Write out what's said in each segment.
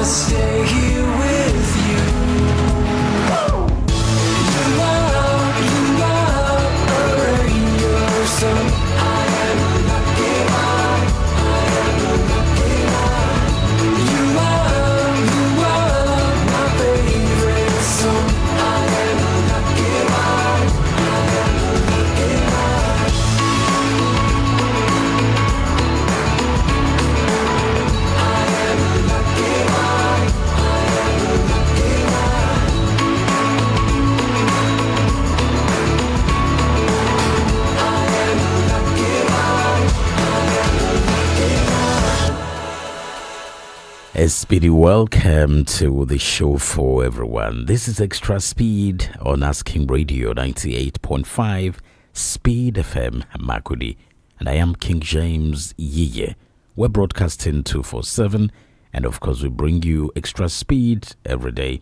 must stay here with you. You are a ranger, so I am a lucky one. I am a lucky one. You are my favorite song. I am a lucky one. I am a lucky one. I am a lucky one. I am a lucky A speedy welcome to the show for everyone. This is Extra Speed on Asking Radio 98.5 Speed FM Makudi, and I am King James YiYE. We're broadcasting 247, and of course we bring you Extra Speed every day.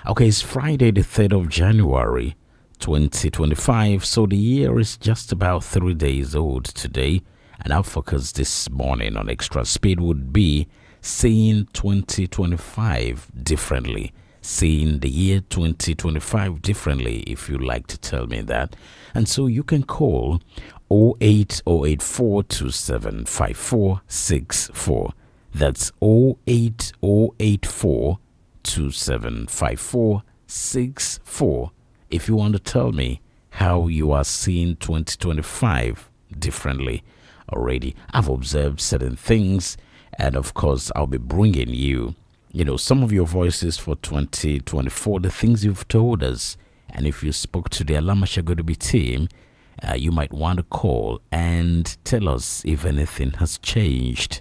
Okay, it's Friday the 3rd of January 2025, so the year is just about 3 days old today, and our focus this morning on Extra Speed would be seeing 2025 differently. Seeing the year 2025 differently, if you like to tell me that. And so you can call 08084275464. That's 08084275464. If you want to tell me how you are seeing 2025 differently already. I've observed certain things, and of course, I'll be bringing you, some of your voices for 2024, the things you've told us. And if you spoke to the Alamashagodobi team, you might want to call and tell us if anything has changed.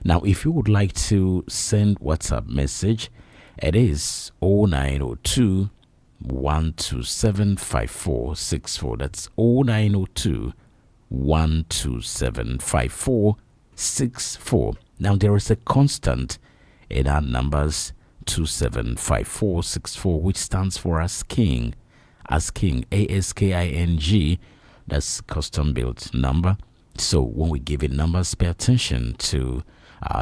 Now, if you would like to send WhatsApp message, it is 0902 127 5464. That's 0902 127 5464. Now, there is a constant in our numbers 275464, which stands for Asking, ASKING. That's custom built number. So when we give it numbers, pay attention to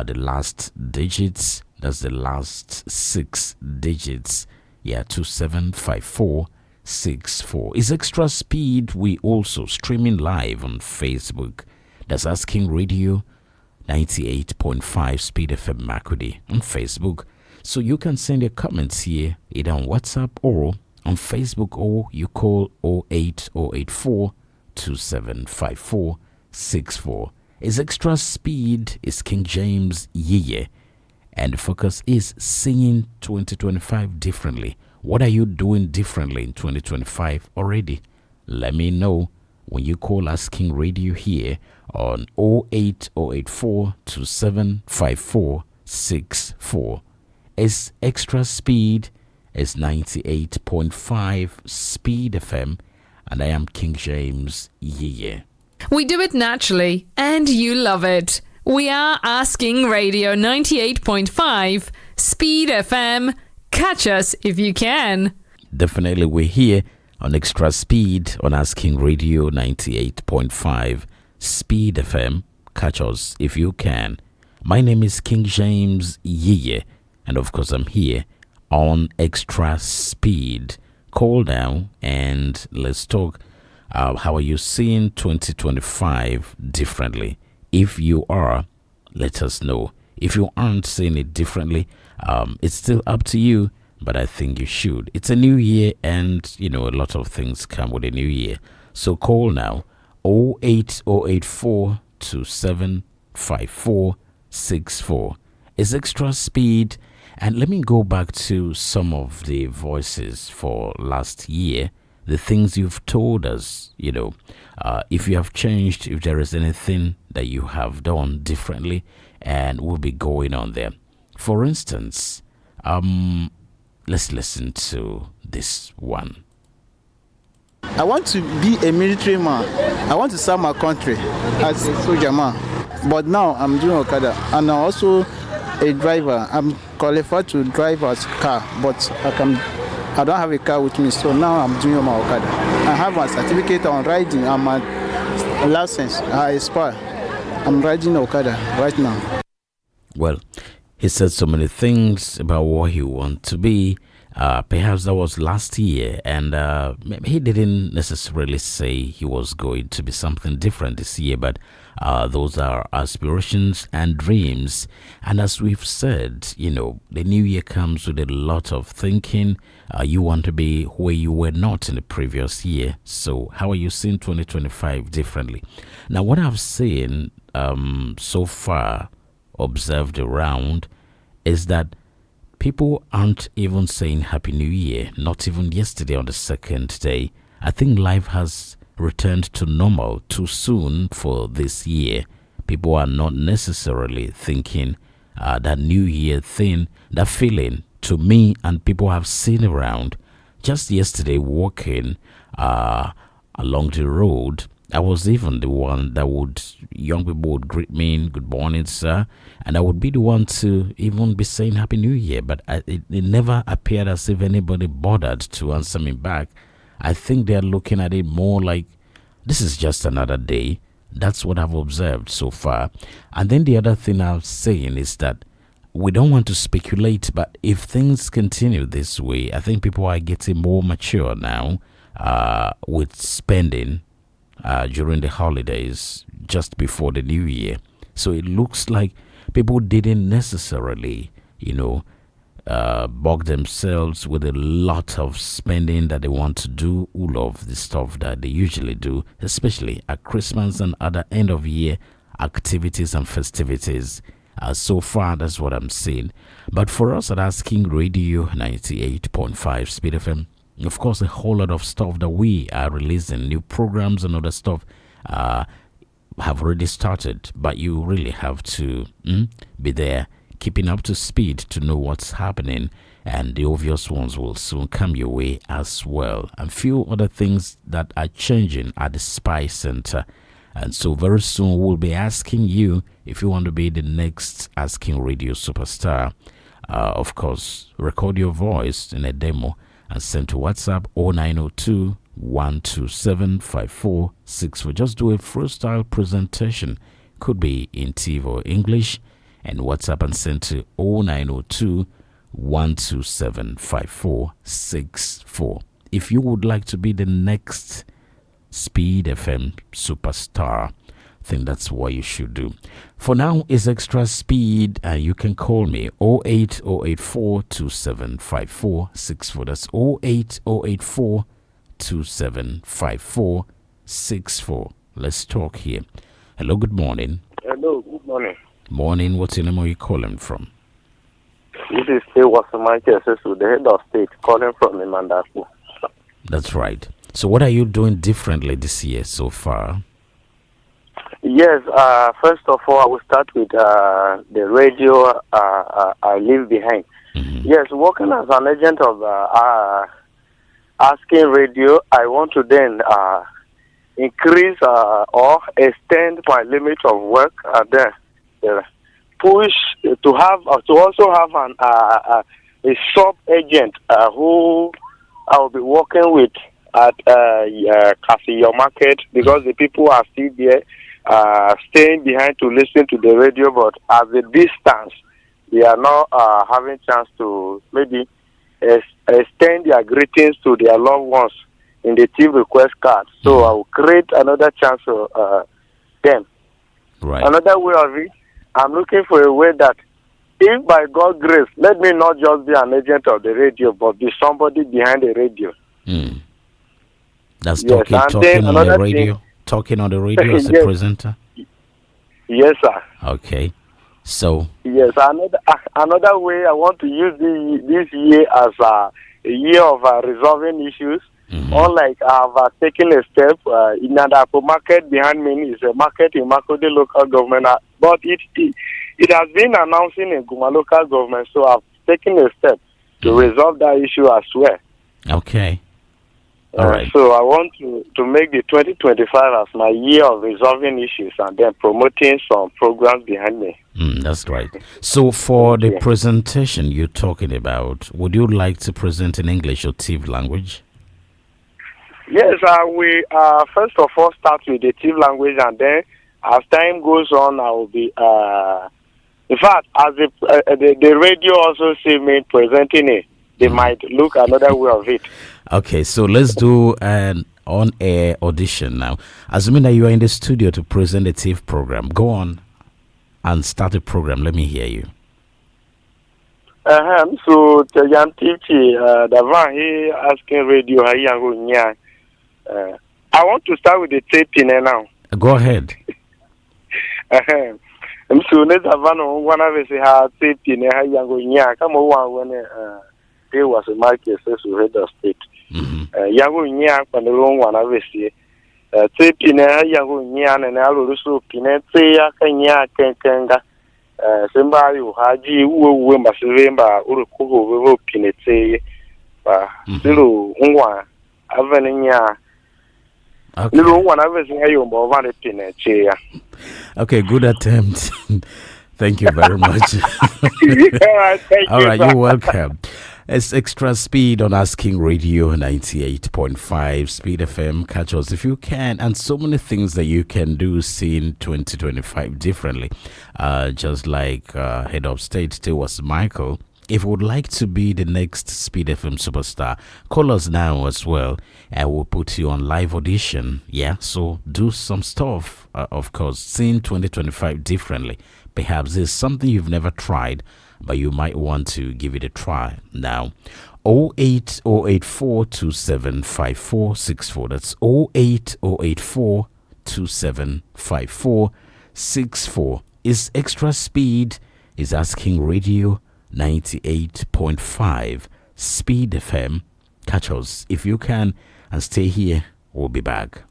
the last digits. That's the last 6 digits. Yeah, 275464. It's Extra Speed. We also streaming live on Facebook. That's Asking Radio 98.5 Speed FM Makudi on Facebook. So you can send your comments here either on WhatsApp or on Facebook, or you call 08084 275464. It's Extra Speed. It's King James YiYE, and the focus is seeing 2025 differently. What are you doing differently in 2025 already? Let me know when you call Asking Radio here on 08084 275464. It's Extra Speed. It's 98.5 Speed FM, and I am King James YiYE. We do it naturally, and you love it. We are Asking Radio 98.5 Speed FM. Catch us if you can. Definitely, we're here on Extra Speed on Asking Radio 98.5 Speed FM. Catch us if you can. My name is King James YiYE, and of course I'm here on Extra Speed. Call now and let's talk. How are you seeing 2025 differently? If you are, let us know. If you aren't seeing it differently, it's still up to you, but I think you should. It's a new year, and a lot of things come with a new year. So call now 08084 275464. It's Extra Speed. And let me go back to some of the voices for last year, the things you've told us, if you have changed, if there is anything that you have done differently, and we'll be going on there. For instance, let's listen to this one. I want to be a military man. I want to serve my country as a soldier man. But now I'm doing Okada, and I'm also a driver. I'm qualified to drive a car, but I don't have a car with me, so now I'm doing my Okada. I have my certificate on riding and my license. I expire. I'm riding Okada right now. Well, He said so many things about what he wants to be. Perhaps that was last year, and he didn't necessarily say he was going to be something different this year, but those are aspirations and dreams. And as we've said, the new year comes with a lot of thinking. You want to be where you were not in the previous year. So, how are you seeing 2025 differently? Now, what I've seen so far, observed around, is that people aren't even saying Happy New Year, not even yesterday on the second day. I think life has returned to normal too soon for this year. People are not necessarily thinking that New Year thing, that feeling to me, and people have seen around. Just yesterday, walking along the road, I was even the one that young people would greet me, good morning, sir. And I would be the one to even be saying Happy New Year. But it never appeared as if anybody bothered to answer me back. I think they're looking at it more like this is just another day. That's what I've observed so far. And then the other thing I'm saying is that we don't want to speculate, but if things continue this way, I think people are getting more mature now with spending during the holidays just before the new year. So it looks like people didn't necessarily, bog themselves with a lot of spending that they want to do, all of the stuff that they usually do, especially at Christmas and other end of year activities and festivities. So far, that's what I'm seeing. But for us at Asking Radio 98.5 Speed FM, of course, a whole lot of stuff that we are releasing, new programs and other stuff have already started. But you really have to be there, keeping up to speed to know what's happening. And the obvious ones will soon come your way as well. And few other things that are changing at the Spy Center. And so very soon we'll be asking you if you want to be the next Asking Radio superstar. Of course, record your voice in a demo and send to WhatsApp 0902 127 5464. Just do a freestyle presentation. Could be in TV or English. And WhatsApp and send to 0902 127 5464. If you would like to be the next Speed FM superstar, I think that's what you should do. For now, it's extra speed, and you can call me 08084 275464. That's 08084 275464. Let's talk here. Hello, good morning. Hello, good morning. Morning, what's your name? Where are you calling from? This is Michael, the head of state, calling from Imandaku. That's right. So what are you doing differently this year so far? Yes, first of all, I will start with the radio I leave behind. Mm-hmm. Yes, working as an agent of Asking Radio, I want to then increase or extend my limit of work and then push to also have a sub-agent who I will be working with at Cafe Your Market, because the people are still there staying behind to listen to the radio, but at a distance they are not having chance to maybe extend their greetings to their loved ones in the team request card. So I will create another chance for them. Right. Another way of it, I'm looking for a way that if by God's grace, let me not just be an agent of the radio, but be somebody behind the radio. That's Yes, talking on the radio. Talking on the radio as a Yes. presenter. Yes, sir. Okay. So Yes, another way I want to use this year as a year of resolving issues. Unlike I've taken a step in Nadapo market behind me is a market in Makode local government, but it has been announcing in Guma local government, so I've taken a step to resolve that issue as well. okay. All right. So I want to make the 2025 as my year of resolving issues and then promoting some programs behind me. That's right. So for the Yeah. presentation you're talking about, would you like to present in English or TIV language? Yes, we first of all start with the TIV language, and then as time goes on, I will be In fact, as the radio also see me presenting it, they might look another way of it. Okay, so let's do an on-air audition now. Assuming that you are in the studio to present a TIFF program, go on and start a program. Let me hear you. So the young teacher, the one he asking radio, I want to start with the taping now. Go ahead. So let's have one of us have taping. Come on, when there was a market to head of state. Yango nya kwa the wrong one of us here. Taping yango nya and I will also pinete ya kanya kenga. Somebody who haji who masivemba urukugo we pinete. Little one, Avenia. Okay. Little one of us here, you more than a pinete. Okay, good attempt. Thank you very much. Thank All you, right, sir. you're welcome. It's Extra Speed on Asking Radio 98.5 Speed FM. Catch us if you can, and so many things that you can do seeing 2025 differently. Just like head of state there was Michael. If you would like to be the next Speed FM superstar, call us now as well, and we'll put you on live audition. Yeah, so do some stuff. Of course, seeing 2025 differently. Perhaps there's something you've never tried, but you might want to give it a try now. 08084275464. That's 08084275464. Is Extra Speed is Asking Radio 98.5 Speed FM. Catch us if you can and stay here. We'll be back.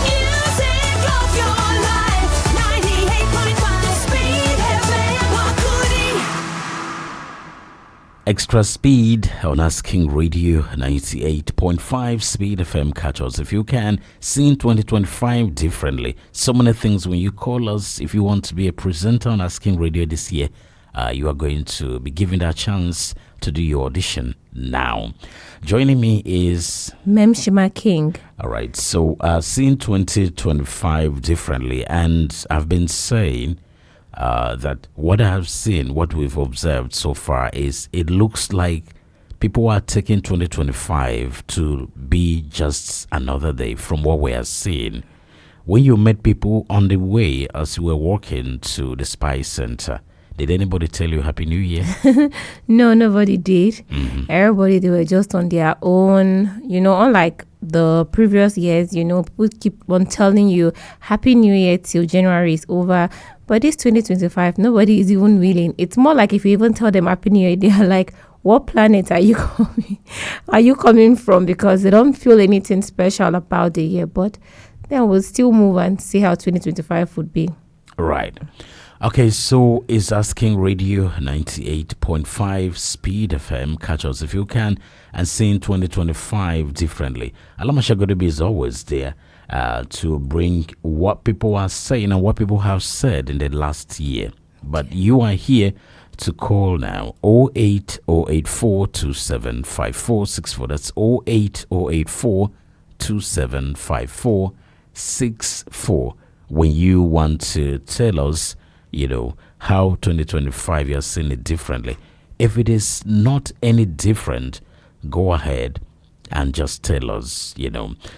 Music of your life, 98.5 Speed FM Makudi. Extra Speed on Asking Radio 98.5 Speed FM. Catch us if you can. Seeing 2025 differently. So many things when you call us. If you want to be a presenter on Asking Radio this year, you are going to be given that chance to do your audition now. Joining me is Mmemshima King. all right. So seeing 2025 differently, and I've been saying that what I have seen, what we've observed so far is it looks like people are taking 2025 to be just another day from what we are seeing. When you met people on the way as you were walking to the Spice Center, did anybody tell you Happy New Year? No, nobody did. Everybody, they were just on their own. Unlike the previous years, people keep on telling you Happy New Year till January is over. But this 2025, nobody is even willing. It's more like if you even tell them Happy New Year, they are like, what planet are you coming? Are you coming from? Because they don't feel anything special about the year. But then we'll still move and see how 2025 would be. Right. Okay, so it's Asking Radio 98.5 Speed FM. Catch us if you can and seeing 2025 differently. Alamashagodebi is always there to bring what people are saying and what people have said in the last year. But you are here to call now. 08084275464. That's 08084275464. When you want to tell us how 2025 you're seeing it differently. If it is not any different, go ahead and just tell us,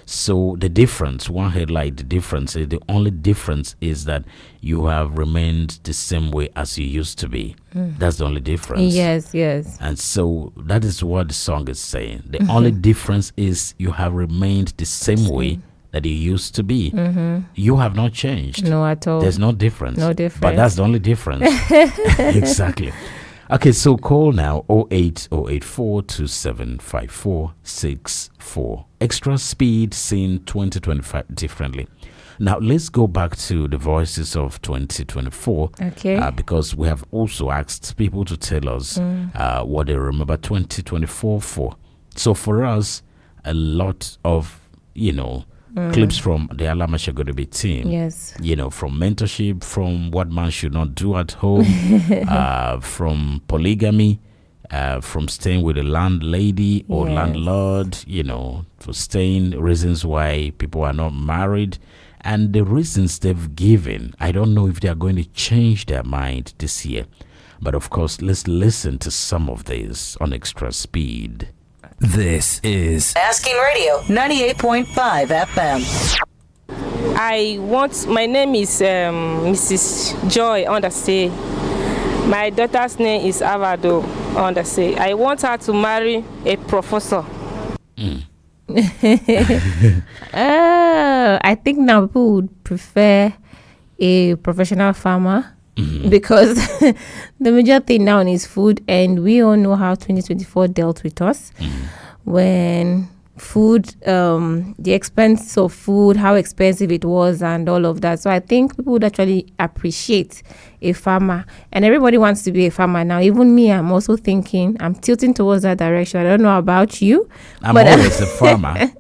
So the difference, one headlight, the only difference is that you have remained the same way as you used to be. That's the only difference. Yes. And so that is what the song is saying. The only difference is you have remained the same way that you used to be. You have not changed. No, at all. There's no difference. No difference. But that's the only difference. Exactly. Okay, so call now 08084275464. Extra Speed, seeing 2025 differently. Now let's go back to the voices of 2024. Okay. Because we have also asked people to tell us what they remember 2024 for. So for us, a lot of clips from the Alamashagodobe team. Yes. From mentorship, from what man should not do at home, from polygamy, from staying with a landlady or landlord, for staying, reasons why people are not married, and the reasons they've given. I don't know if they are going to change their mind this year. But of course, let's listen to some of this on extra speed. This is Asking Radio 98.5 FM. My name is Mrs. Joy Undersay. My daughter's name is Avado Undersay. I want her to marry a professor. I think now people would prefer a professional farmer. Because the major thing now is food, and we all know how 2024 dealt with us when food, the expense of food, how expensive it was, and all of that. So I think people would actually appreciate a farmer, and everybody wants to be a farmer now. Even me, I'm also thinking, I'm tilting towards that direction. I don't know about you, but always a farmer.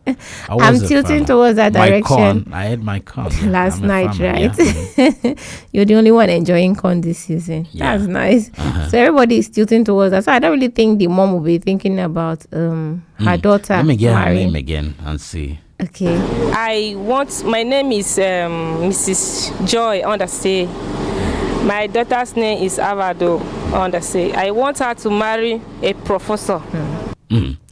I'm tilting towards that direction. I had my corn last night, farmer, right? Yeah. You're the only one enjoying corn this season. Yeah. That's nice. So everybody is tilting towards that. So I don't really think the mom will be thinking about her daughter Let me get her marrying. name again and see. Okay. My name is Mrs. Joy Undersay. My daughter's name is Avado Undersay. I want her to marry a professor.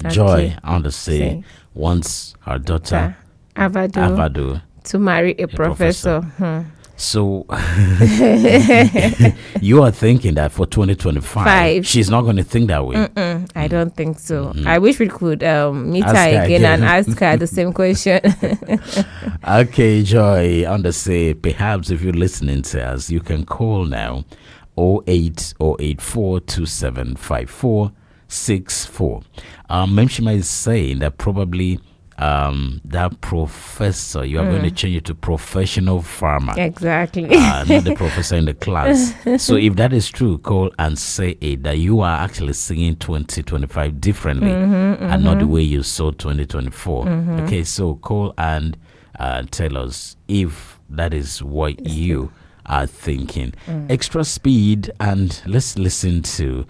Joy Undersay wants her daughter Avado to marry a professor. So you are thinking that for 2025 she's not going to think that way? I don't think so. I wish we could meet her again and ask her the same question. Okay, Joy Undersay, perhaps if you're listening to us, you can call now 08084275464. Mmemshima is saying that probably that professor, you are going to change it to professional farmer. Exactly. Not the professor in the class. So if that is true, call and say it, that you are actually singing 2025 differently and not the way you saw 2024. Okay, so call and tell us if that is what you are thinking. Extra speed, and let's listen to,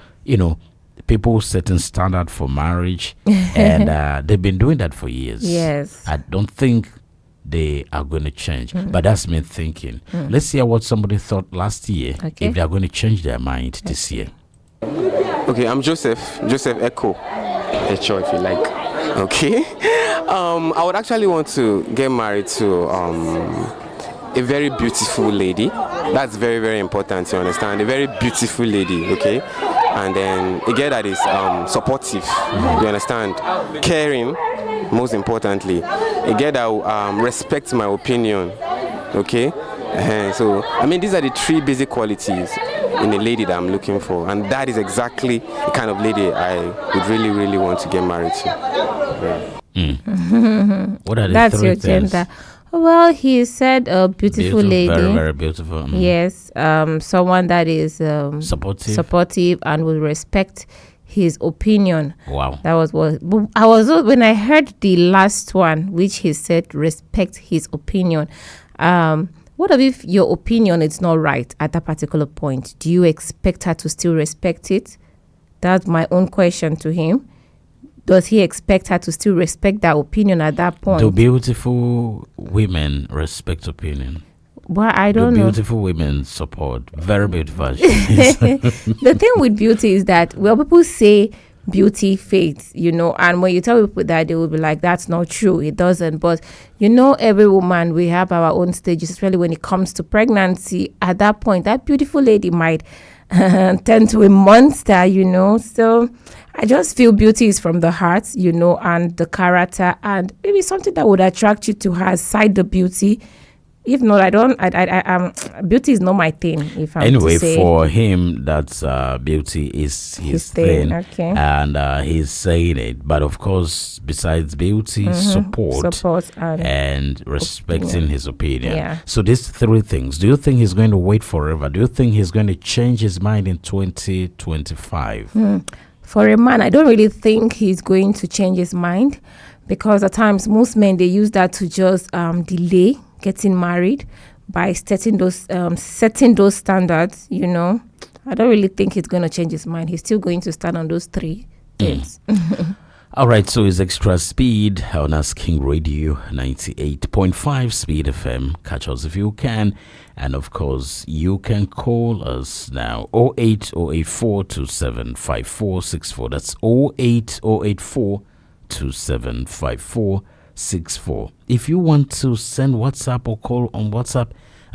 people setting standard for marriage, and they've been doing that for years. Yes. I don't think they are going to change, but that's me thinking. Let's hear what somebody thought last year, if they are going to change their mind this year. Okay, I'm Joseph Echo Echo, if you like. Okay. I would actually want to get married to a very beautiful lady. That's very, very important to understand. A very beautiful lady, okay? And then a girl that is supportive, you understand? Caring, most importantly. A girl that respects my opinion, okay? So, these are the three basic qualities in a lady that I'm looking for. And that is exactly the kind of lady I would really, really want to get married to. Yeah. What are the That's three your things? gender. Well, he said a beautiful lady. Very, very beautiful. Yes, someone that is Supportive. and will respect his opinion. Wow. That was what I was when I heard the last one, which he said respect his opinion. What if your opinion is not right at that particular point? Do you expect her to still respect it? That's my own question to him. Does he expect her to still respect that opinion at that point? Do beautiful women respect opinion? Well, I don't know. Beautiful women support. Very beautiful. The thing with beauty is that, well, people say beauty fades, and when you tell people that, they will be like, that's not true. It doesn't. But, every woman, we have our own stages, especially when it comes to pregnancy. At that point, that beautiful lady might turn to a monster, So I just feel beauty is from the heart, and the character, and maybe something that would attract you to her aside the beauty. If not, beauty is not my thing. If I'm Anyway, to say. for him, that's beauty is his thing. Okay. And he's saying it. But of course, besides beauty, support and respecting his opinion. Yeah. So these three things, do you think he's going to wait forever? Do you think he's going to change his mind in 2025? For a man, I don't really think he's going to change his mind, because at times most men, they use that to just delay getting married by setting those standards. I don't really think he's going to change his mind. He's still going to stand on those three things. All right, so it's Extra Speed on us King Radio 98.5 Speed FM. Catch us if you can. And of course, you can call us now 08084275464. That's 08084275464. If you want to send WhatsApp or call on WhatsApp,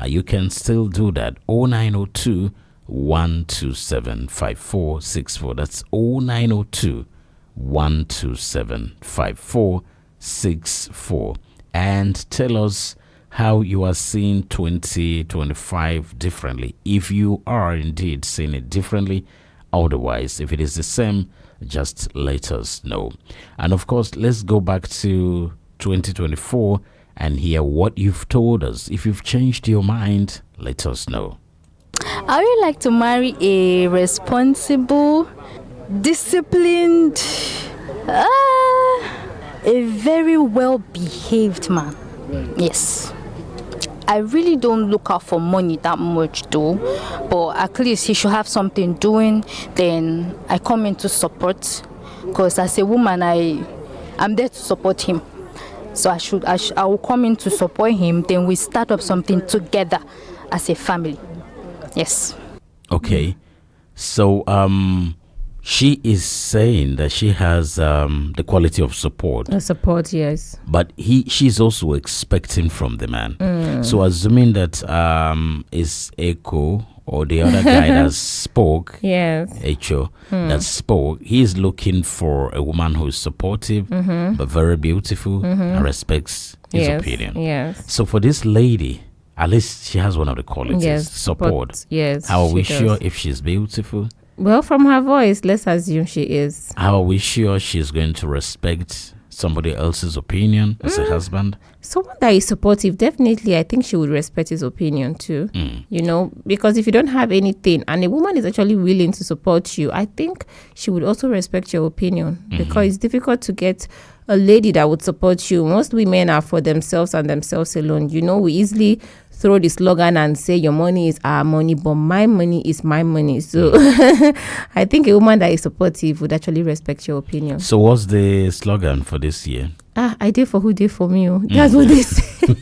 you can still do that. 0902 127 5464. That's 0902 127 5464. And tell us how you are seeing 2025 differently, if you are indeed seeing it differently. Otherwise, if it is the same, just let us know. And of course, let's go back to 2024 and hear what you've told us. If you've changed your mind, let us know. I would like to marry a responsible, disciplined, a very well-behaved man. Yes. I really don't look out for money that much though, but at least he should have something doing. Then I come in to support, because as a woman, I'm there to support him. So I will come in to support him. Then we start up something together as a family. Yes. Okay. So she is saying that she has the quality of support. Support, yes. But she's also expecting from the man. So assuming that is Echo or the other guy that spoke, yes, Echo, that spoke, he's looking for a woman who is supportive, but very beautiful, and respects his opinion. Yes. So for this lady, at least she has one of the qualities, yes, support. Yes. How are we sure if she's beautiful? Well, from her voice, let's assume she is. How are we sure she's going to respect somebody else's opinion as a husband? Someone that is supportive, definitely, I think she would respect his opinion too. Because if you don't have anything and a woman is actually willing to support you, I think she would also respect your opinion, because it's difficult to get a lady that would support you. Most women are for themselves and themselves alone. We easily throw the slogan and say your money is our money, but my money is my money. So I think a woman that is supportive would actually respect your opinion. So what's the slogan for this year? I did for who did for me. That's what they say.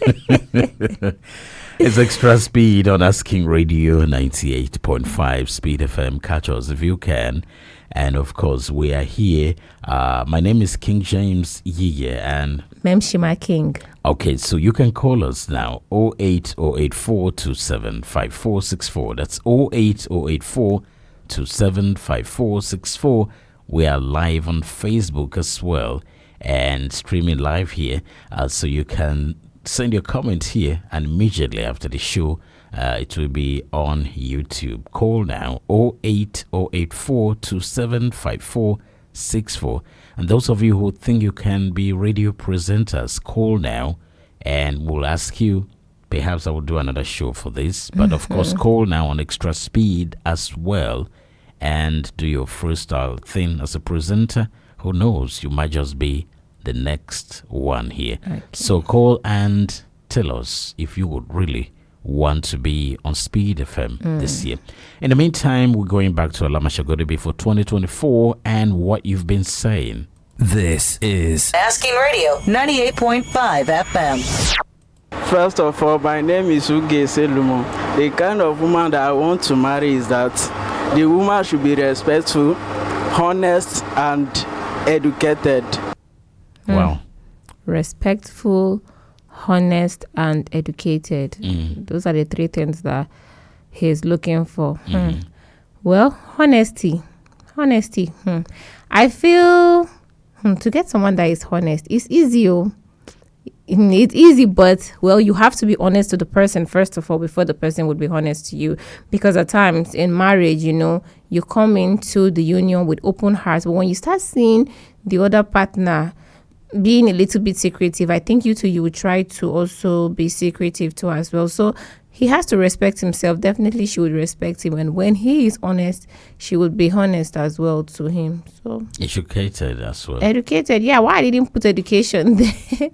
It's Extra Speed on Asking Radio 98.5 Speed FM. Catch us if you can. And of course, we are here. My name is King James YiYE and Mmemshima King. Okay, so you can call us now 08084275464. That's 08084275464. We are live on Facebook as well and streaming live here, so you can send your comment here, and immediately after the show it will be on YouTube. Call now 08084275464. And those of you who think you can be radio presenters, call now and we'll ask you. Perhaps I will do another show for this, but of course call now on Extra Speed as well and do your freestyle thing as a presenter. Who knows, you might just be the next one here. Okay. So call and tell us if you would really want to be on Speed FM this year. In the meantime, we're going back to Alama Shagodibi for 2024 and what you've been saying. This is Asking Radio 98.5 FM. First of all, my name is Uge Selumo. The kind of woman that I want to marry is that the woman should be respectful, honest, and educated. Wow. Respectful, honest, and educated. Those are the three things that he's looking for. Well, honesty. I feel to get someone that is honest is easy. It's easy, but well, you have to be honest to the person first of all before the person would be honest to you. Because at times in marriage, you come into the union with open hearts, but when you start seeing the other partner being a little bit secretive, I think you would try to also be secretive too as well. So he has to respect himself. Definitely she would respect him, and when he is honest, she would be honest as well to him. So Educated as well. educated, yeah. Why I didn't put education there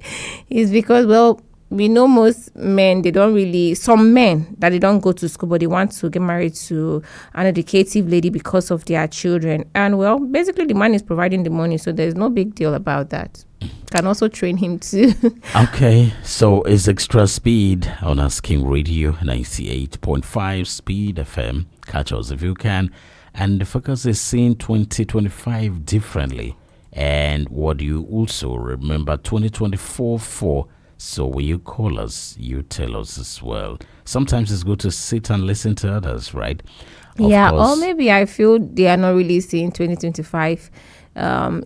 is because, well, we know most men, they don't really, some men that they don't go to school, but they want to get married to an educative lady because of their children. And well, basically the man is providing the money, so there's no big deal about that. Can also train him too. Okay, so it's Extra Speed on Asking Radio 98.5 Speed FM. Catch us if you can. And the focus is seeing 2025 differently. And what do you also remember 2024 for? So when you call us, you tell us as well. Sometimes it's good to sit and listen to others, right? Of Yeah, course. or maybe I feel they are not really seeing 2025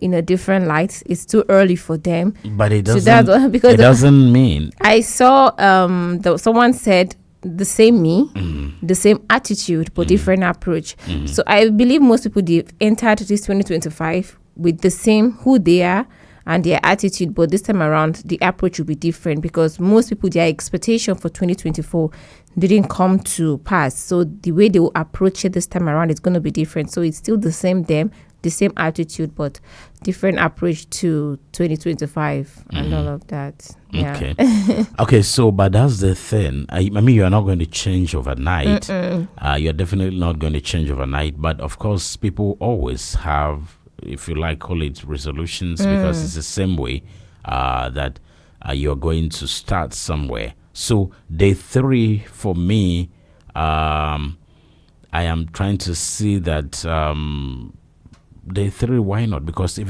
in a different light. It's too early for them. But it So doesn't, that's what- because it doesn't mean. I saw someone said the same me, the same attitude, but different approach. So I believe most people, they've entered this 2025 with the same who they are and their attitude, but this time around the approach will be different because most people, their expectation for 2024 didn't come to pass. So the way they will approach it this time around is going to be different. So it's still the same them, the same attitude, but different approach to 2025 and all of that. Yeah. Okay. Okay, so but that's the thing. I mean, you're not going to change overnight. You're definitely not going to change overnight. But of course, people always have, if you like, call it resolutions, because it's the same way that you're going to start somewhere. So day 3 for me, I am trying to see that day 3, why not? Because if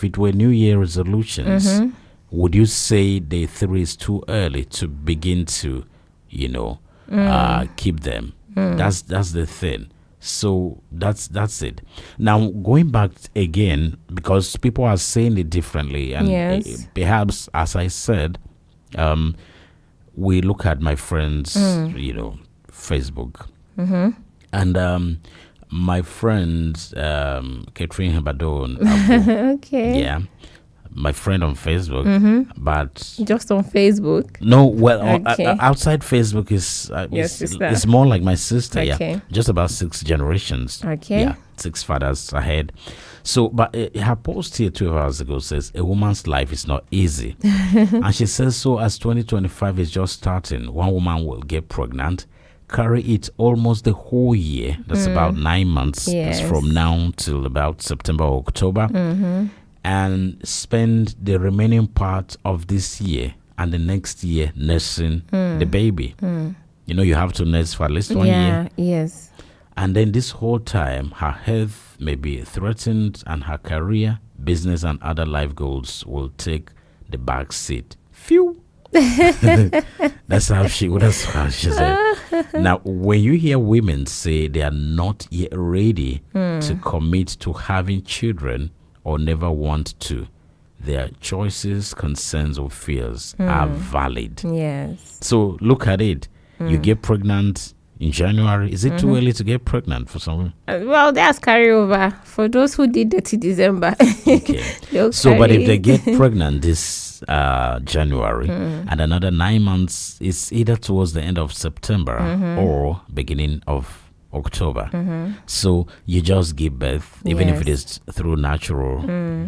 it were New Year resolutions, would you say day 3 is too early to begin to, keep them? That's the thing. So that's it. Now going back again, because people are saying it differently, and Yes. perhaps, as I said, we look at my friends, Facebook, and my friend Catherine Hebadon, Okay. yeah, my friend on Facebook, but Just on Facebook. no, well, Okay. outside Facebook is Your sister. it's more like my sister. Okay. Yeah, just about 6 generations. Okay. Yeah, 6 fathers ahead. So, but her post here 12 hours ago says a woman's life is not easy, and she says so as 2025 is just starting. One woman will get pregnant, carry it almost the whole year. That's about 9 months. Yes. That's from now till about September or October. And spend the remaining part of this year and the next year nursing the baby. You have to nurse for at least 1 year. Yes. And then this whole time, her health may be threatened and her career, business, and other life goals will take the back seat. Phew. That's how she said. Now, when you hear women say they are not yet ready to commit to having children or never want to, their choices, concerns, or fears are valid. Yes. So look at it. You get pregnant in January. Is it too early to get pregnant for someone? Well, that's carryover for those who did that in December. Okay. They'll So, but if carry they it. get pregnant this January and another 9 months, it's either towards the end of September or beginning of October. So you just give birth, even if it is through natural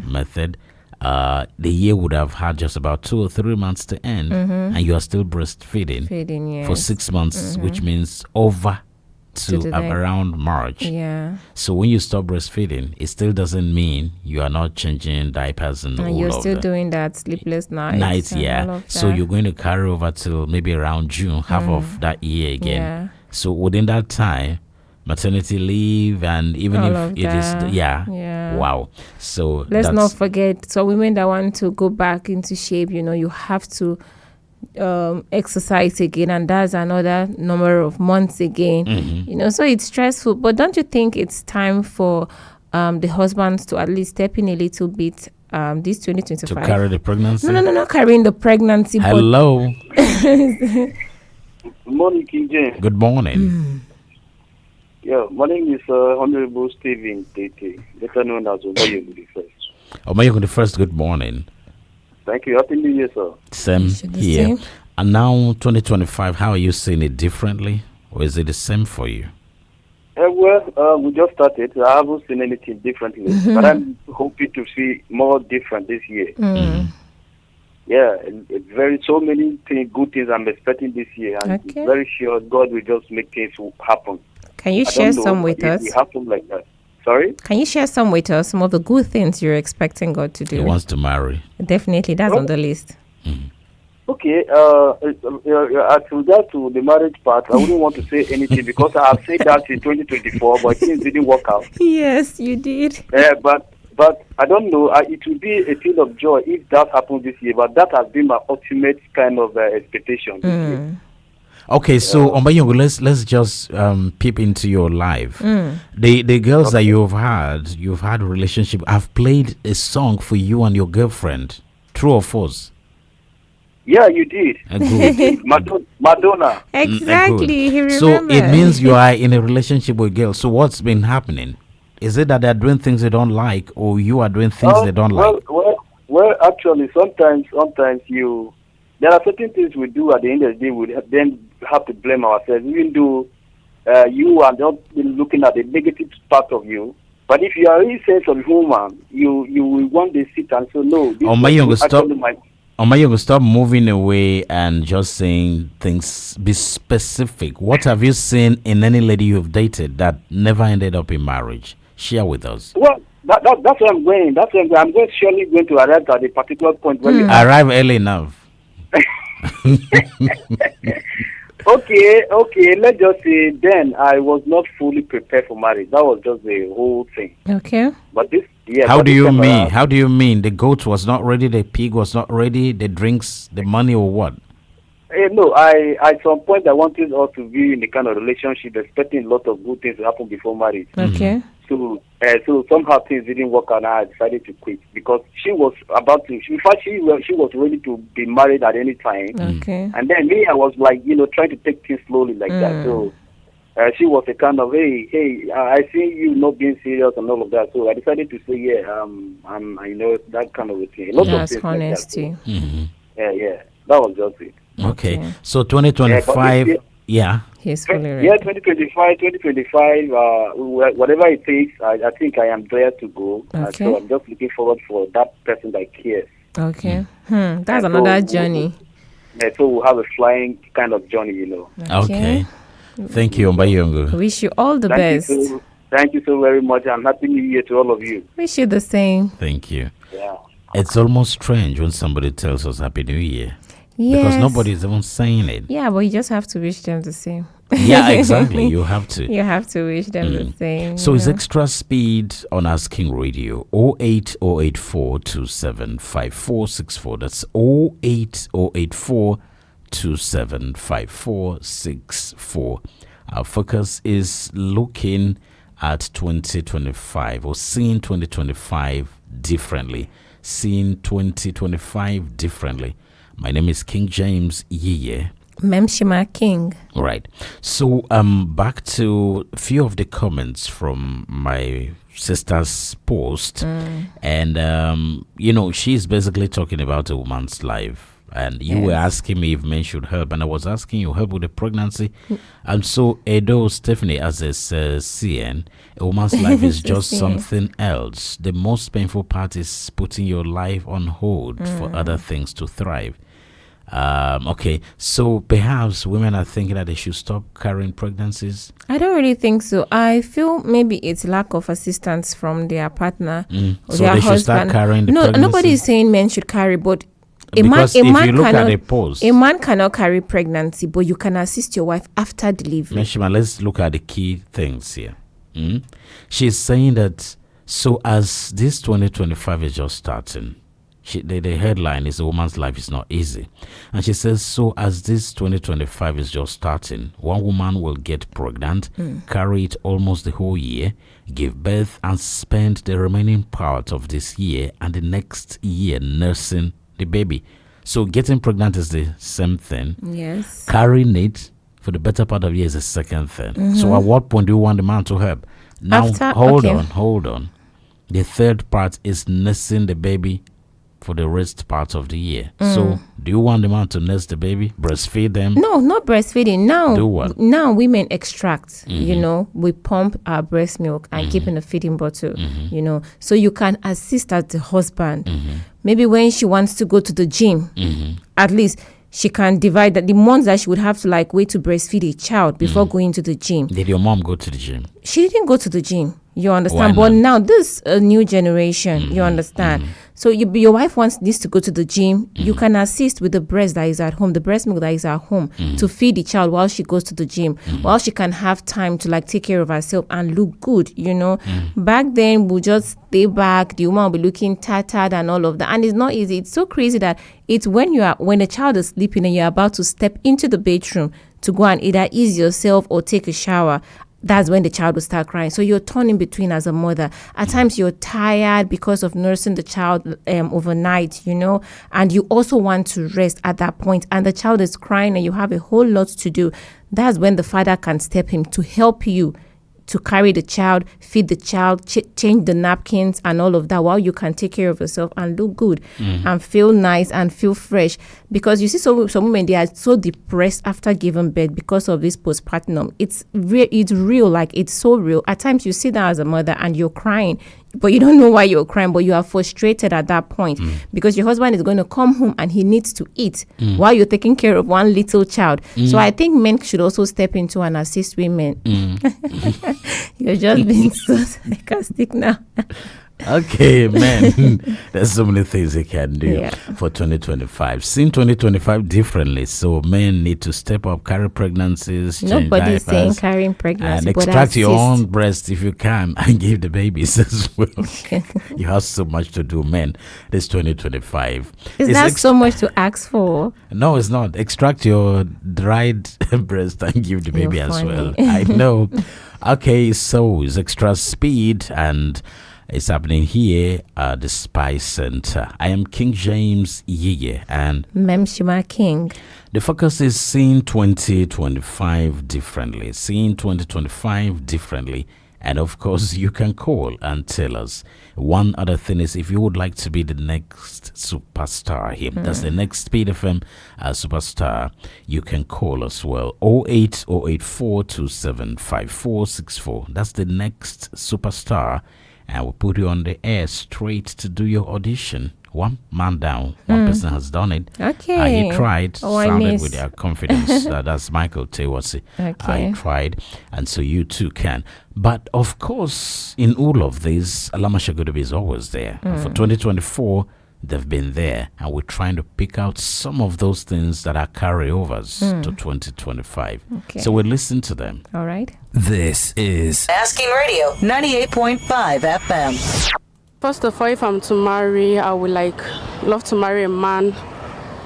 method. The year would have had just about 2 or 3 months to end, and you are still breastfeeding Feeding, yes. for 6 months, which means over to the day. around March. Yeah. So when you stop breastfeeding, it still doesn't mean you are not changing diapers and all And you're of still that. doing that sleepless nights. Nights, and yeah. all of So that. you're going to carry over till maybe around June, half of that year again. Yeah. So within that time, maternity leave, and even All if of it is, that. yeah, Yeah. wow. So Let's that's, not forget, so women that want to go back into shape, you have to exercise again, and that's another number of months again. So it's stressful. But don't you think it's time for the husbands to at least step in a little bit this 2025? to carry the pregnancy. No, not carrying the pregnancy. Hello. Good morning, King James. Good morning. Yeah, my name is Honorable Stephen Tete, better known as Omayogu the First. Omayogu the First, good morning. Thank you. Happy New Year, sir. Same Should the here. same. And now 2025, how are you seeing it differently? Or is it the same for you? We just started. I haven't seen anything differently, but I'm hoping to see more different this year. Yeah, very so many good things I'm expecting this year, and Okay. very sure God will just make things happen. Can you I share don't know some with if us? it happen like that. Sorry. Can you share some with us? Some of the good things you're expecting God to He do. wants to marry. Definitely, that's on the list. Okay. As regard to the marriage part, I wouldn't want to say anything because I have said that in 2024, but things didn't work out. Yes, you did. But I don't know. It will be a thing of joy if that happens this year. But that has been my ultimate kind of expectation this year. Okay, so Ombayongo, let's just peep into your life. The girls that you've had a relationship. I've played a song for you and your girlfriend. True or false? Yeah, you did. Good. Madonna. Exactly. He So remembers. it means you are in a relationship with girls. So what's been happening? Is it that they're doing things they don't like, or you are doing things they don't like? Well, actually, sometimes there are certain things we do at the end of the day. We then have to blame ourselves, even though you are not looking at the negative part of you. But if you are really sense of humor, you will one day sit and say, no. Ombayongo, stop moving away and just saying things. Be specific. What have you seen in any lady you've dated that never ended up in marriage? Share with us. Well, that's where I'm going. That's where I'm going. Surely going to arrive at a particular point where you Arrive early enough. Okay. Let's just say then I was not fully prepared for marriage. That was just the whole thing. Okay. But this, yeah. How do you mean? How do you mean? The goat was not ready, the pig was not ready, the drinks, the money, or what? No, I at some point I wanted us to be in the kind of relationship, expecting a lot of good things to happen before marriage. Okay. So somehow things didn't work out, and I decided to quit because she was about to. In fact, she was ready to be married at any time. Okay. And then me, I was like, trying to take things slowly like that. So she was a kind of, hey, I see you not being serious and all of that. So I decided to say, I'm that kind of a thing. A lot of things honesty. like that. So, yeah, that was just it. Okay. So 2025, He's fully ready. Yeah, 2025, whatever it takes, I think I am there to go. Okay. So I'm just looking forward for that person that cares. Okay. That's another journey. So we'll have a flying kind of journey, Okay. Thank you, Ombayongo. Wish you all the best. Thank you so very much, and Happy New Year to all of you. Wish you the same. Thank you. Yeah. It's almost strange when somebody tells us Happy New Year. Yes. Because nobody's even saying it. Yeah, but you just have to wish them the same. Yeah, exactly. You have to. You have to wish them the same. So it's extra speed on Asking Radio 08084 275464. That's 08084 275464. Our focus is looking at 2025 or seeing 2025 differently. Seeing 2025 differently. My name is King James YiYE. Mmemshima King. Right. So back to a few of the comments from my sister's post. And she's basically talking about a woman's life. And you were asking me if men should help, and I was asking you help with the pregnancy. And so Edo Stephanie, as a CN, a woman's life is just something else. The most painful part is putting your life on hold for other things to thrive. Okay, so perhaps women are thinking that they should stop carrying pregnancies. I don't really think so. I feel maybe it's lack of assistance from their partner or So their they should husband. start carrying the pregnancy. Nobody is saying men should carry, but a Because man if you look at the post, a man cannot carry pregnancy, but you can assist your wife after delivery. Mmemshima, let's look at the key things here. She's saying that so as this 2025 is just starting, the headline is a woman's life is not easy. And she says, so as this 2025 is just starting, one woman will get pregnant, carry it almost the whole year, give birth, and spend the remaining part of this year and the next year nursing the baby. So getting pregnant is the same thing. Yes. Carrying it for the better part of the year is the second thing. So at what point do you want the man to help? Now, hold on. The third part is nursing the baby for the rest part of the year. So, do you want the man to nurse the baby, breastfeed them? No, not breastfeeding. Now, Do what? now women extract. You know, we pump our breast milk and keep in a feeding bottle. You know, so you can assist as the husband. Maybe when she wants to go to the gym, at least she can divide that the months that she would have to like wait to breastfeed a child before going to the gym. Did your mom go to the gym? She didn't go to the gym. You understand? Why But not? now this a new generation. You understand? So your wife needs to go to the gym. You can assist with the breast that is at home, the breast milk that is at home, to feed the child while she goes to the gym, while she can have time to like take care of herself and look good. You know, back then we'll just stay back. The woman will be looking tattered and all of that, and it's not easy. It's so crazy that it's when the child is sleeping and you're about to step into the bedroom to go and either ease yourself or take a shower. That's when the child will start crying. So you're torn in between as a mother. At times you're tired because of nursing the child overnight, you know, and you also want to rest at that point. And the child is crying and you have a whole lot to do. That's when the father can step in to help you to carry the child, feed the child, change the napkins and all of that while you can take care of yourself and look good and feel nice and feel fresh. Because you see some women, they are so depressed after giving birth because of this postpartum. It's real, like it's so real. At times you sit down as a mother and you're crying, but you don't know why you're crying, but you are frustrated at that point because your husband is going to come home and he needs to eat while you're taking care of one little child. So I think men should also step into and assist women. You're just being so sarcastic now. Okay, man. There's so many things they can do Yeah. for 2025. Seeing 2025 differently, so men need to step up, carry pregnancies, change Nobody's saying diapers, carrying pregnancy, and but extract your assist. own breast if you can and give the babies as well. You have so much to do, men. This 2025. Is It's that so much to ask for? No, it's not. Extract your dried breast and give the baby You're as funny. well. I know. Okay, so it's extra speed and it's happening here at the Spice Center. I am King James Yiye, and Mmemshima King. the focus is seeing 2025 differently. Seeing 2025 differently. And of course, you can call and tell us. One other thing is, if you would like to be the next superstar here, that's the next Speed FM superstar, you can call as well. 08084275464. That's the next superstar. And we'll put you on the air straight to do your audition. One man down. One person has done it. Okay. He tried. Oh, I sounded missed. with their confidence. That's Michael Tewasi. Okay. I tried. And so you too can. But of course, in all of this, Alama Shagodobi is always there. And for 2024, they've been there. And we're trying to pick out some of those things that are carryovers to 2025. Okay. So we'll listen to them. All right. This is Asking Radio 98.5 FM. First of all, if I'm to marry, I would love to marry a man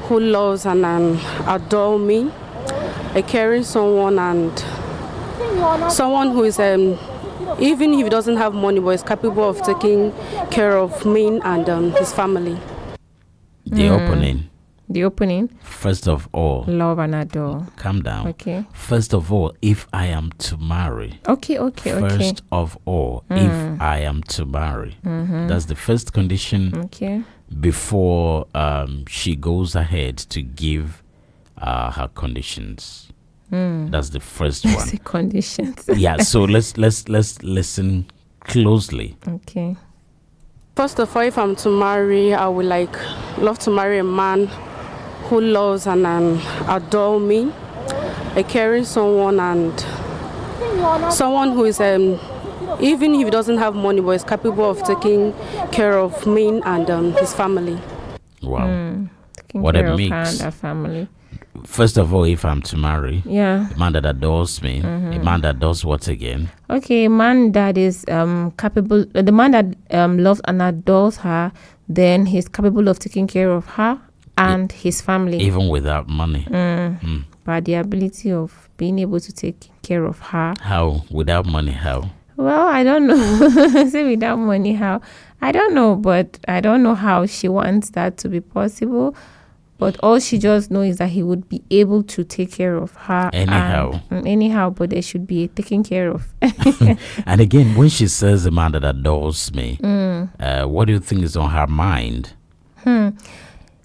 who loves and adore me, a caring someone, and someone who is even if he doesn't have money, but is capable of taking care of me and his family. The opening. The opening. First of all, Love and adore. calm down. Okay. First of all, if I am to marry. Okay. First of all, if I am to marry. That's the first condition Okay. before she goes ahead to give her conditions. That's the first The one. conditions. Yeah, so let's listen closely. Okay. First of all, if I'm to marry, I would love to marry a man who loves and adore me, a caring someone, and someone who is even if he doesn't have money, but is capable of taking care of me and his family. Wow. Taking What a care of mix. her and her family. First of all, if I'm to marry, Yeah. a man that adores me, a man that does what again? Okay, a man that is capable, the man that loves and adores her, then he's capable of taking care of her and his family. Even without money. By the ability of being able to take care of her. How? Without money, how? Well, I don't know. Say without money, how? I don't know, but I don't know how she wants that to be possible. But all she just knows is that he would be able to take care of her. Anyhow. Anyhow, but there should be taken care of. And again, when she says a man that adores me, what do you think is on her mind?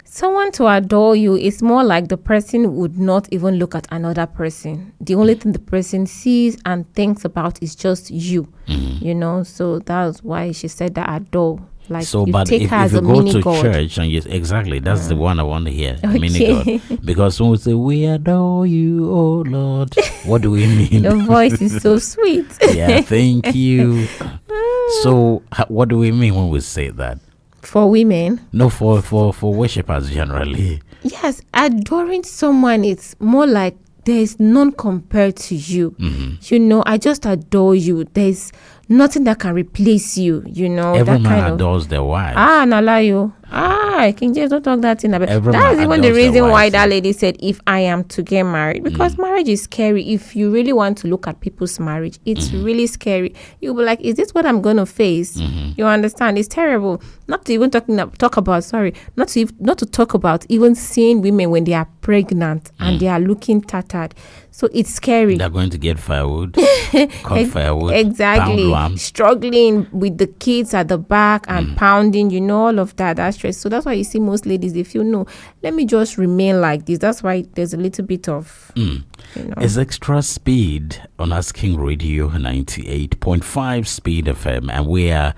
Someone to adore you is more like the person would not even look at another person. The only thing the person sees and thinks about is just you, you know. So that's why she said that adore. Like, so, you but take if her as you a go mini to god. church and exactly, that's the one I want to hear, mini Okay. God. Because when we say, we adore you, oh Lord, what do we mean? Your voice is so sweet. Yeah, thank you. So, what do we mean when we say that? For women, No, for worshippers generally. yes, adoring someone, it's more like there's none compared to you. You know, I just adore you. There's nothing that can replace you, you know. Every that man kind adores their wife. Nalayo. King James, don't talk that thing about. Every That's man even the adores their reason why wife. that lady said, if I am to get married, because marriage is scary. If you really want to look at people's marriage, it's really scary. You'll be like, is this what I'm going to face? You understand? It's terrible. Not to even not to talk about even seeing women when they are pregnant and they are looking tattered. So it's scary. They're going to get firewood, cut firewood, Exactly. pound lamb. Struggling with the kids at the back and pounding, you know, all of that. That's stress. So that's why you see most ladies, they feel, no, let me just remain like this. That's why there's a little bit of, you know. It's Extra Speed on Asking Radio 98.5 Speed FM, and we are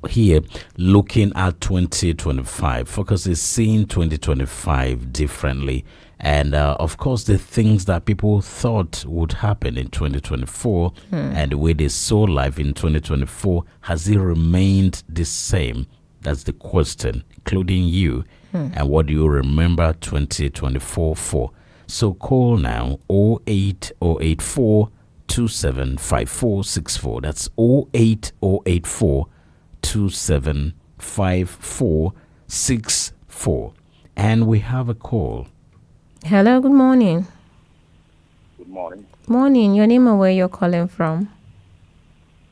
here looking at 2025. Focus is seeing 2025 differently. And of course, the things that people thought would happen in 2024 and the way they saw life in 2024, has it remained the same? That's the question, including you. And what do you remember 2024 for? So call now 08084 275464. That's 08084 275464. And we have a call. Hello, good morning. Good morning. Morning, your name and where you're calling from?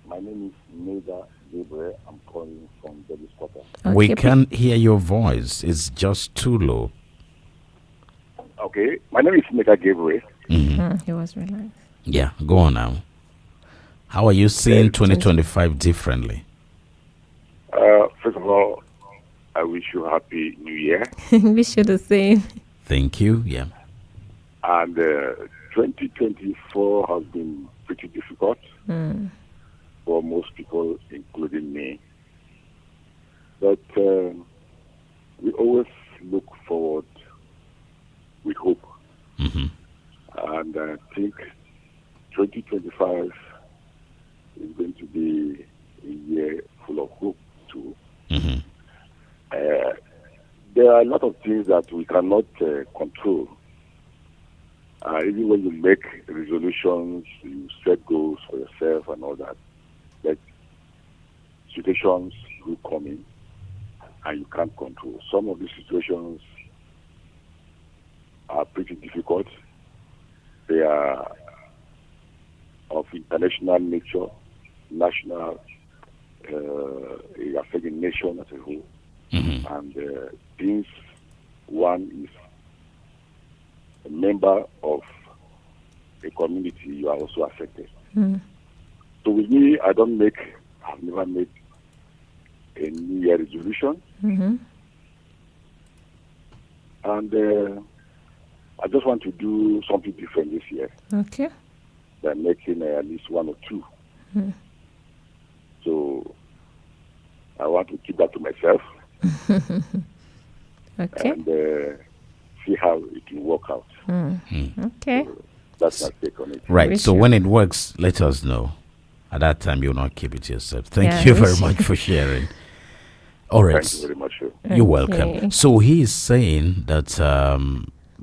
My name is Mega Gabriel. I'm calling from Davis Quarter. We can't hear your voice. It's just too low. Okay. My name is Mega Gabriel. He was relaxed. Yeah, go on now. How are you seeing 2025 differently? First of all, I wish you a happy New Year. Wish you the same. Thank you. Yeah. And 2024 has been pretty difficult for most people, including me. But we always look forward with hope. And I think 2025 is going to be a year full of hope too. There are a lot of things that we cannot control. Even when you make resolutions, you set goals for yourself and all that, but situations will come in and you can't control. Some of these situations are pretty difficult. They are of international nature, national, affecting nation as a whole. And since one is a member of a community, you are also affected. So with me, I've never made a New Year resolution. And I just want to do something different this year. Okay. By making at least one or two. So I want to keep that to myself. Okay. And see how it will work out. Okay. So that's my take on it. Right. So when it works, let us know. At that time, you'll not keep it to yourself. Thank you very much for sharing. All right. Thank you very much. You're welcome. So he is saying that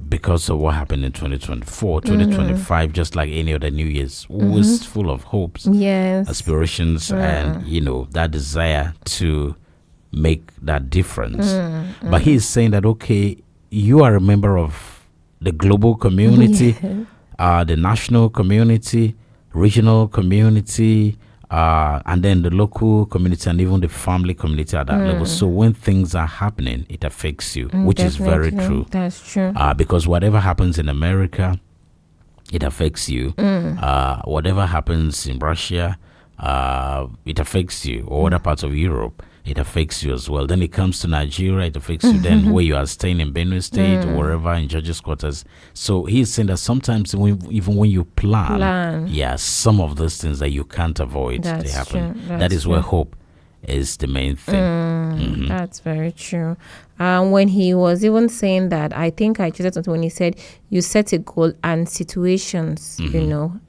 because of what happened in 2024, 2025, just like any other New Year's, was full of hopes, aspirations, and, you know, that desire to make that difference. But he is saying that, okay, you are a member of the global community, the national community, regional community, and then the local community and even the family community at that level. So when things are happening, it affects you, which is very true. That's true. Because whatever happens in America, it affects you. Whatever happens in Russia, it affects you, or other parts of Europe, it affects you as well. Then it comes to Nigeria, it affects you then where you are staying in Benue State or wherever in judges' quarters. So he's saying that sometimes even when you plan, some of those things that you can't avoid, they happen. That is where hope is the main thing. That's very true. When he was even saying that, I think I chose something when he said, you set a goal and situations,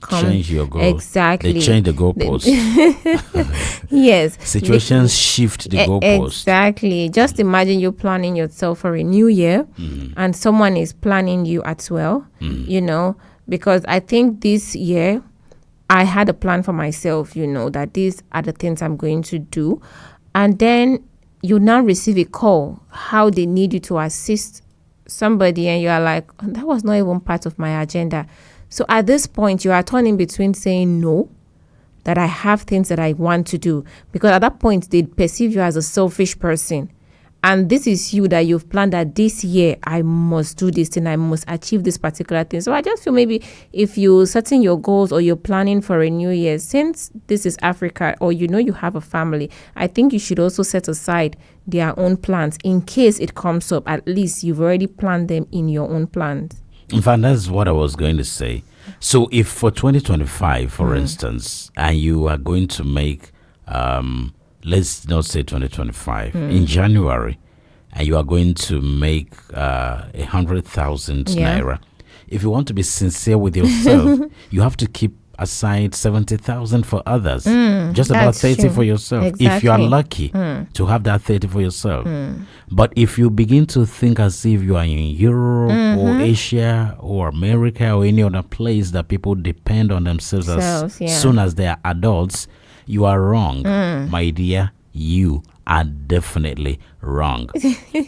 come. Change your goal. Exactly. They change the goalpost. Yes. Situations shift the goalpost. Exactly. Just imagine you planning yourself for a new year and someone is planning you as well, because I think this year, I had a plan for myself, that these are the things I'm going to do. And then you now receive a call, how they need you to assist somebody. And you are like, that was not even part of my agenda. So at this point, you are turning between saying no, that I have things that I want to do. Because at that point, they perceive you as a selfish person. And this is you that you've planned that this year, I must do this thing, I must achieve this particular thing. So I just feel maybe if you're setting your goals or you're planning for a new year, since this is Africa or you have a family, I think you should also set aside their own plans in case it comes up. At least you've already planned them in your own plans. In fact, that's what I was going to say. So if for 2025, for instance, and you are going to make... let's not say 2025 in January, and you are going to make 100,000 naira. If you want to be sincere with yourself, you have to keep aside 70,000 for others. Just about 30 true. For yourself. Exactly. If you are lucky to have that 30 for yourself. But if you begin to think as if you are in Europe or Asia or America or any other place that people depend on themselves as soon as they are adults, you are wrong, my dear. You are definitely wrong.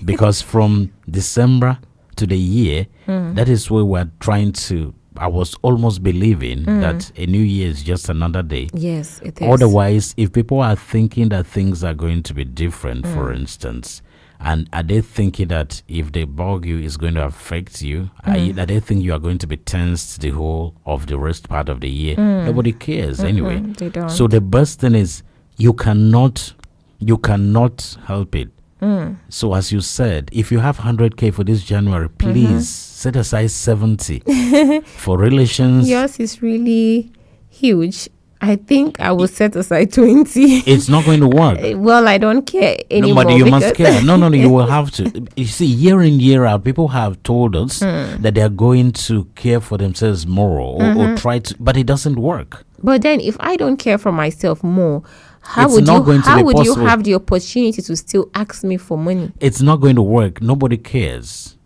Because from December to the year, that is where we're trying to... I was almost believing that a new year is just another day. Yes, it is. Otherwise, if people are thinking that things are going to be different, for instance, and are they thinking that if they bug you, it's going to affect you? Are they think you are going to be tensed the whole of the rest part of the year? Nobody cares anyway. They don't. So the best thing is you cannot help it. So as you said, if you have 100K for this January, please set aside 70 for relations. Yours is really huge. I think I will set aside 20. It's not going to work. Well, I don't care anymore. No, but you must care. No, you will have to. You see, year in, year out, people have told us that they are going to care for themselves more or try to, but it doesn't work. But then if I don't care for myself more, how would you have the opportunity to still ask me for money? It's not going to work. Nobody cares.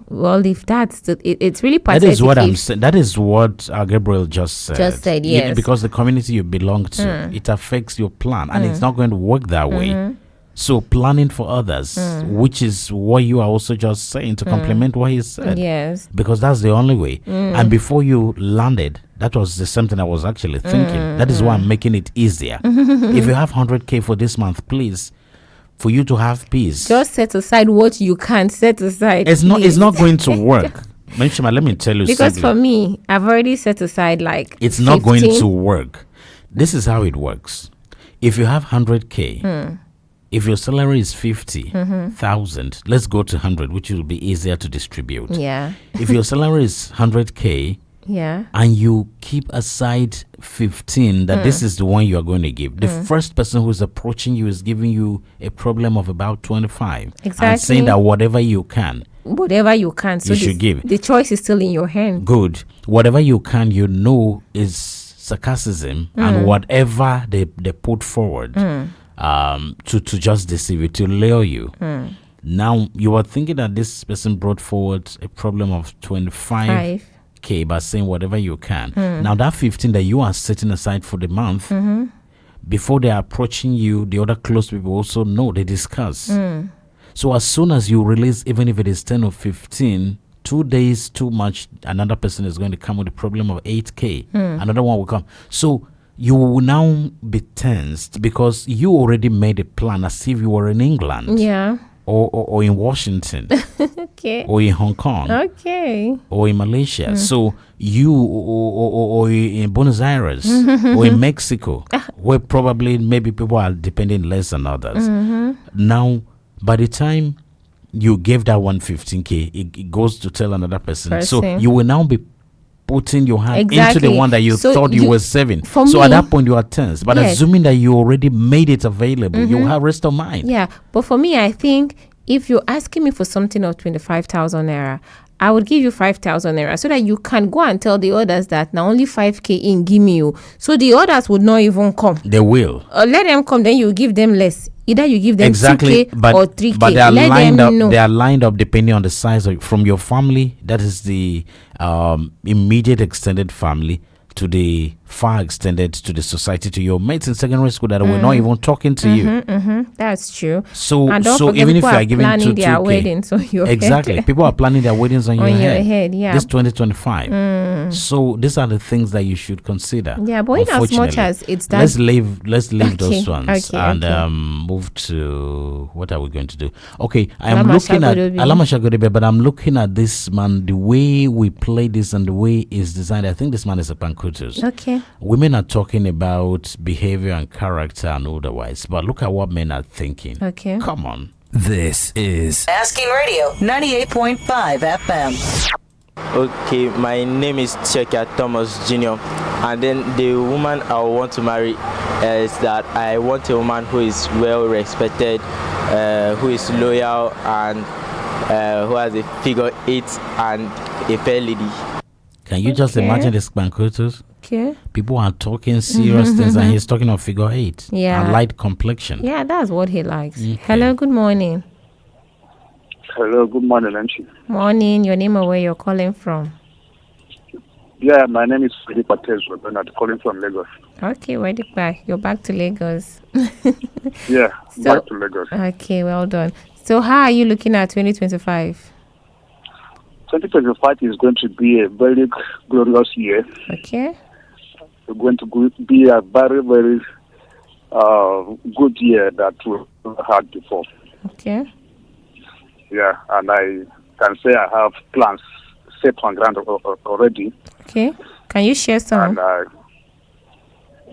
Well, if that's it's really pathetic. That is what I'm saying. That is what Gabriel just said. Yes. Because the community you belong to, it affects your plan, and it's not going to work that way. So planning for others, which is what you are also just saying to complement what he said. Yes. Because that's the only way. And before you landed, that was the something I was actually thinking. That is why I'm making it easier. If you have 100K for this month, please, for you to have peace, just set aside what you can set aside. It's not going to work. Mmemshima, let me tell you because simply, for me, I've already set aside like it's 15. Not going to work. This is how it works. If you have 100K, if your salary is 50,000, let's go to 100, which will be easier to distribute. Yeah. If your salary is 100K, and you keep aside 15, that this is the one you are going to give. The first person who is approaching you is giving you a problem of about 25. Exactly. And saying that whatever you can. So you should give. The choice is still in your hand. Good. Whatever you can, is sarcasm and whatever they put forward to just deceive you, to lure you. Now, you are thinking that this person brought forward a problem of 25K by saying whatever you can. Now, that 15 that you are setting aside for the month, before they are approaching you, the other close people also know, they discuss. So as soon as you release, even if it is 10 or 15, 2 days too much, another person is going to come with a problem of 8K. Another one will come. So you will now be tensed because you already made a plan as if you were in England. Yeah. or in Washington, Okay. or in Hong Kong, Okay. or in Malaysia. So you or in Buenos Aires or in Mexico, where probably maybe people are depending less than others. Now, by the time you gave that 115K, it goes to tell another person. So Person. you will now be putting your hand into Exactly. the one that you So thought you were saving. for So me- at that point you are tense. But Yes. assuming that you already made it available, you have rest of mind. Yeah, but for me, I think if you're asking me for something of 25,000 naira, I would give you 5,000 naira so that you can go and tell the others that now only 5K in, give me you. So the others would not even come. They will. Let them come, then you give them less. Either you give them Exactly, 2K or 3K. but they are Let lined them up. know. They are lined up depending on the size of from your family. That is the immediate extended family to the far extended to the society, to your mates in secondary school that were not even talking to you. That's true. So, And don't so forget even if people you are are giving planning their 2K, weddings on your exactly, head. people are planning their weddings on, On your your head. head, yeah. This 2025. So these are the things that you should consider. Yeah, but in as much unfortunately. as it's that- let's leave those Okay, ones okay, and okay. move to what are we going to do? Okay, I am Alama looking at Shagodobe. Alama Shagodobe, but I'm looking at this man, the way we play this and the way it's designed. I think this man is a pankutus. Okay. Women are talking about behavior and character and otherwise, but look at what men are thinking. Okay. Come on. This is Asking Radio 98.5 FM. Okay, my name is Cheka Thomas Jr. And then the woman I want to marry is that I want a woman who is well respected, who is loyal, and who has a figure 8 and a fair lady. Can you just Okay. imagine this pankutus? Okay. People are talking serious things and he's talking of figure 8 Yeah. and light complexion. Yeah, that's what he likes. Okay. Hello, good morning. Hello, good morning, Nancy. Morning, your name and where you're calling from. Yeah, my name is Philip Pates, and I'm calling from Lagos. Okay, ready back. You're back to Lagos. Yeah, So- back to Lagos. Okay, well done. So how are you looking at 2025? 2025 is going to be a very glorious year. Okay. It's going to be a very, very good year that we had before. Okay. Yeah, and I can say I have plans set on ground already. Okay. Can you share some?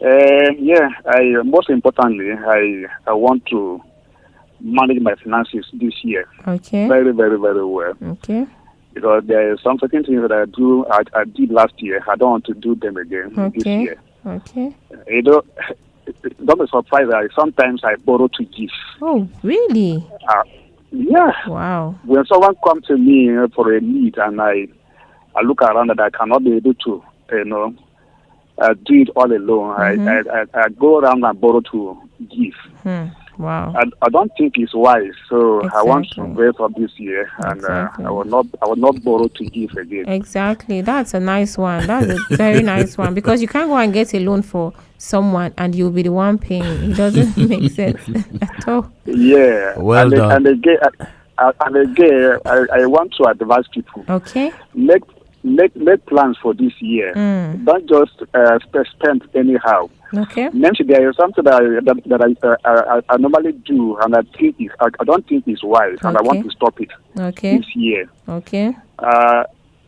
And most importantly, I want to manage my finances this year Okay. very, very, very well. Okay. Because there are some certain things that I did last year. I don't want to do them again this Okay. year. Okay. You know, don't be surprised that sometimes I borrow to give. Oh, really? Yeah. Wow. When someone comes to me for a need and I look around and I cannot be able to, do it all alone. I go around and borrow to give. Wow. I don't think it's wise. So I want to Exactly. wait for this year, and Exactly. I will not borrow to give again. Exactly. That's a nice one. That's a very nice one because you can't go and get a loan for someone and you'll be the one paying. It doesn't make sense at all. Yeah. Well and, done. And again, I want to advise people. Okay. Make plans for this year. Don't just spend anyhow. Okay. Nancy, there is something that I normally do, and I don't think it's wise, and I want Okay. to stop it Okay. this year. Okay.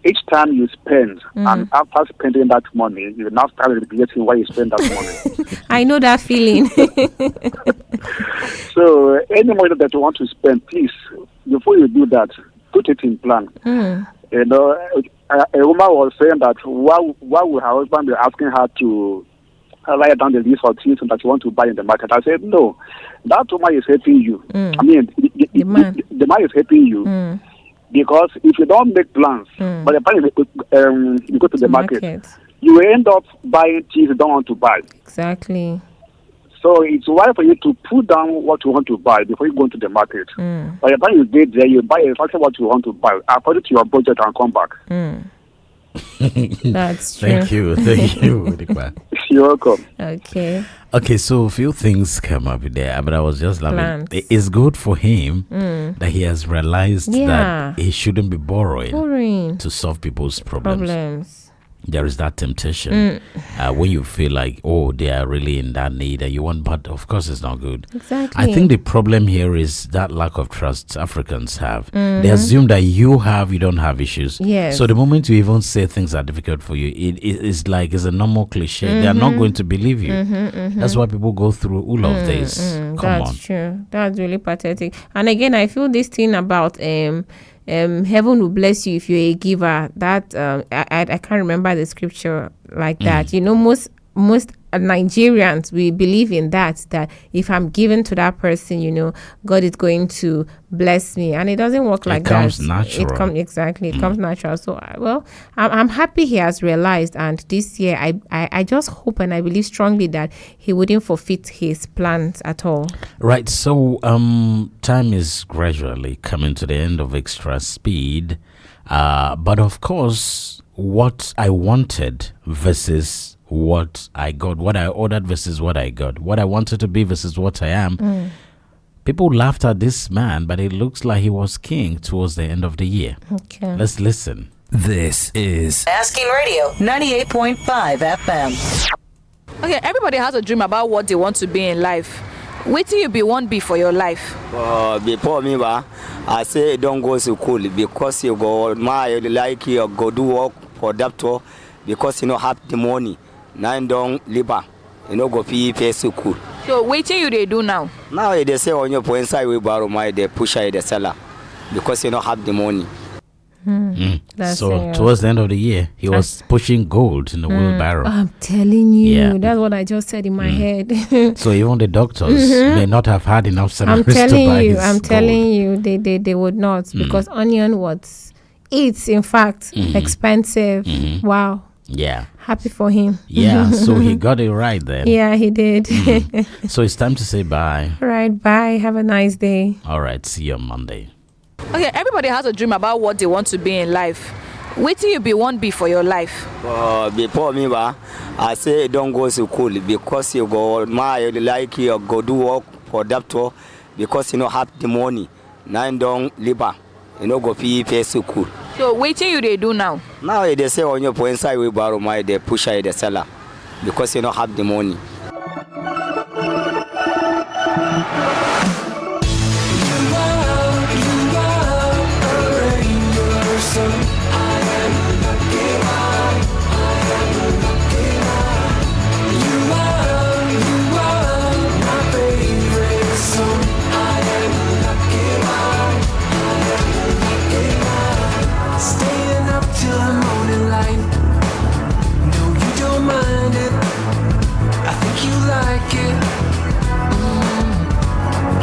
Each time you spend, and after spending that money, you now start regretting why you spend that money. I know that feeling. So any money that you want to spend, please, before you do that, put it in plan. You know, a woman was saying that why would her husband be asking her to write down the list of things that you want to buy in the market? I said, no, that woman is helping you. I mean, the man is helping you. Because if you don't make plans, by the time you go to the market, you will end up buying things you don't want to buy. Exactly. So it's wise for you to put down what you want to buy before you go into the market. By the time you get there, you buy exactly what you want to buy according to your budget and come back. That's true. Thank you. Dikwa. You're welcome. Okay. Okay, so a few things come up there, but I was just Plans. laughing. It's good for him that he has realized Yeah. that he shouldn't be borrowing Boring. to solve people's problems. there is that temptation when you feel like, oh, they are really in that need and you want, but of course it's not good. Exactly. I think the problem here is that lack of trust Africans have. They assume that you don't have issues. Yes. So the moment you even say things are difficult for you, it's like it's a normal cliche. They are not going to believe you. That's why people go through all of this. That's true. That's really pathetic. And again, I feel this thing about heaven will bless you if you're a giver. That I can't remember the scripture like that. You know, most Nigerians, we believe in that if I'm given to that person, you know, God is going to bless me, and it doesn't work like that. It comes natural. It comes natural. So I'm happy he has realized, and this year I just hope and I believe strongly that he wouldn't forfeit his plans at all. Right. So time is gradually coming to the end of xTRa Speed, but of course what I wanted versus what I got, what I ordered versus what I got, what I wanted to be versus what I am. People laughed at this man, but it looks like he was king towards the end of the year. Okay. Let's listen. This is Asking Radio 98.5 FM. Okay, everybody has a dream about what they want to be in life. What do you want be for your life? Before me, I say don't go to school because you go like you go do work for doctor because you know have the money. Now don't labor, you know go pay school. So what do they do now? Now they say on your point side we borrow my they push the seller because you know have the money. So towards the end of the year, he was pushing gold in the wheelbarrow. I'm telling you, that's what I just said in my head. So even the doctors may not have had enough salaries to buy his I'm gold. telling you, they would not, because onion was, it's in fact expensive. Wow. Yeah. Happy for him. Yeah, so he got it right then. Yeah, he did. So it's time to say bye. All right, bye. Have a nice day. All right, see you on Monday. Okay, everybody has a dream about what they want to be in life. What do you want be for your life? Before me, I say don't go to school because you go like you go do work for doctor because you know have the money. Now don't labor, you know go pay school. So what do they do now? Now they say on your point side we borrow my they push the seller because you know have the money. Staying up till the morning light. No, you don't mind it. I think you like it.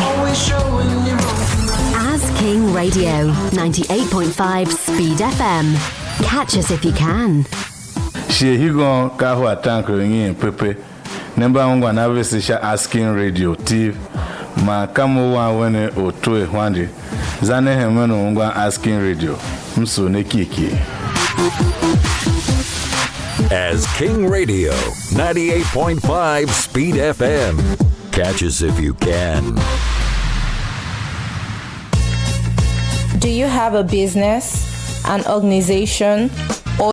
Always showing you wrong. As King Radio 98.5 Speed FM. Catch us if you can. She he gon kaho atankro yin pepe. Number 1 gonna have Asking Radio TV. Ma kamo wa wene otoe hwande. Zane hemeno ngwa Asking Radio. Mso ne kiki. As King Radio 98.5 Speed FM. Catch us if you can. Do you have a business, an organization,